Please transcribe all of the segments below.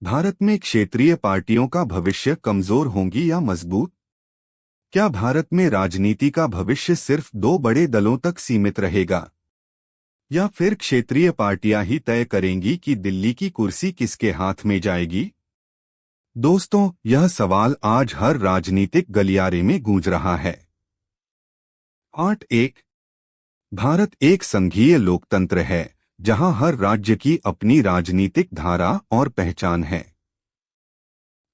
भारत में क्षेत्रीय पार्टियों का भविष्य कमजोर होंगी या मजबूत? क्या भारत में राजनीति का भविष्य सिर्फ दो बड़े दलों तक सीमित रहेगा, या फिर क्षेत्रीय पार्टियां ही तय करेंगी कि दिल्ली की कुर्सी किसके हाथ में जाएगी? दोस्तों, यह सवाल आज हर राजनीतिक गलियारे में गूंज रहा है। पार्ट 1। भारत एक संघीय लोकतंत्र है जहां हर राज्य की अपनी राजनीतिक धारा और पहचान है।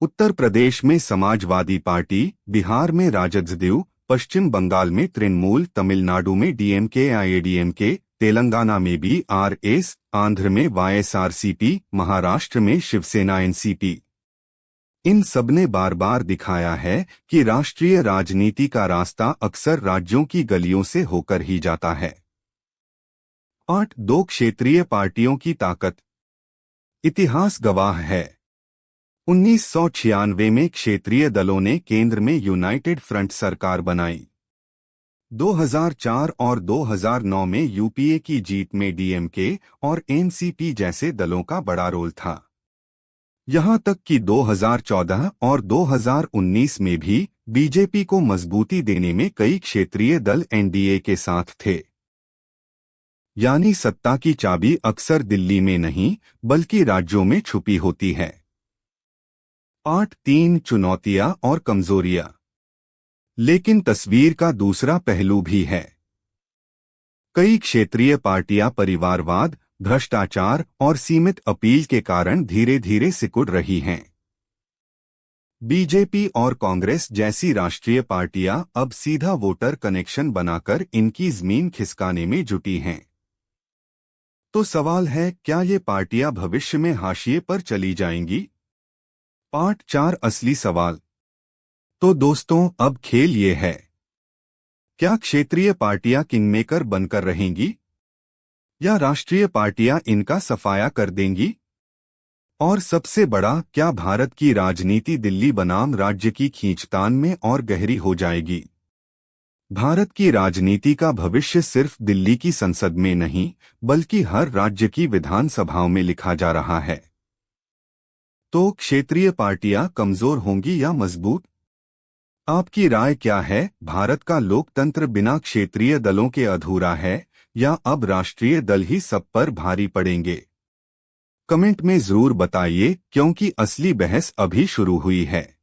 उत्तर प्रदेश में समाजवादी पार्टी, बिहार में राजद, पश्चिम बंगाल में तृणमूल, तमिलनाडु में डीएमके आईएडीएमके, तेलंगाना में भी आरएस, आंध्र में वाईएसआरसीपी, महाराष्ट्र में शिवसेना एनसीपी। इन सबने बार बार दिखाया है कि राष्ट्रीय राजनीति का रास्ता अक्सर राज्यों की गलियों से होकर ही जाता है। पार्ट 2। क्षेत्रीय पार्टियों की ताकत। इतिहास गवाह है। 1996 में क्षेत्रीय दलों ने केंद्र में यूनाइटेड फ्रंट सरकार बनाई। 2004 और 2009 में यूपीए की जीत में डीएमके और एनसीपी जैसे दलों का बड़ा रोल था। यहां तक कि 2014 और 2019 में भी बीजेपी को मजबूती देने में कई क्षेत्रीय दल एनडीए के साथ थे। यानी सत्ता की चाबी अक्सर दिल्ली में नहीं बल्कि राज्यों में छुपी होती है। पार्ट 3। चुनौतियां और कमजोरियां। लेकिन तस्वीर का दूसरा पहलू भी है। कई क्षेत्रीय पार्टियां परिवारवाद, भ्रष्टाचार और सीमित अपील के कारण धीरे धीरे सिकुड़ रही हैं। बीजेपी और कांग्रेस जैसी राष्ट्रीय पार्टियां अब सीधा वोटर कनेक्शन बनाकर इनकी जमीन खिसकाने में जुटी हैं। तो सवाल है, क्या ये पार्टियां भविष्य में हाशिए पर चली जाएंगी? पार्ट 4। असली सवाल। तो दोस्तों, अब खेल ये है, क्या क्षेत्रीय पार्टियां किंगमेकर बनकर रहेंगी या राष्ट्रीय पार्टियां इनका सफाया कर देंगी? और सबसे बड़ा, क्या भारत की राजनीति दिल्ली बनाम राज्य की खींचतान में और गहरी हो जाएगी? भारत की राजनीति का भविष्य सिर्फ दिल्ली की संसद में नहीं बल्कि हर राज्य की विधानसभाओं में लिखा जा रहा है। तो क्षेत्रीय पार्टियां कमजोर होंगी या मजबूत? आपकी राय क्या है? भारत का लोकतंत्र बिना क्षेत्रीय दलों के अधूरा है या अब राष्ट्रीय दल ही सब पर भारी पड़ेंगे? कमेंट में जरूर बताइए, क्योंकि असली बहस अभी शुरू हुई है।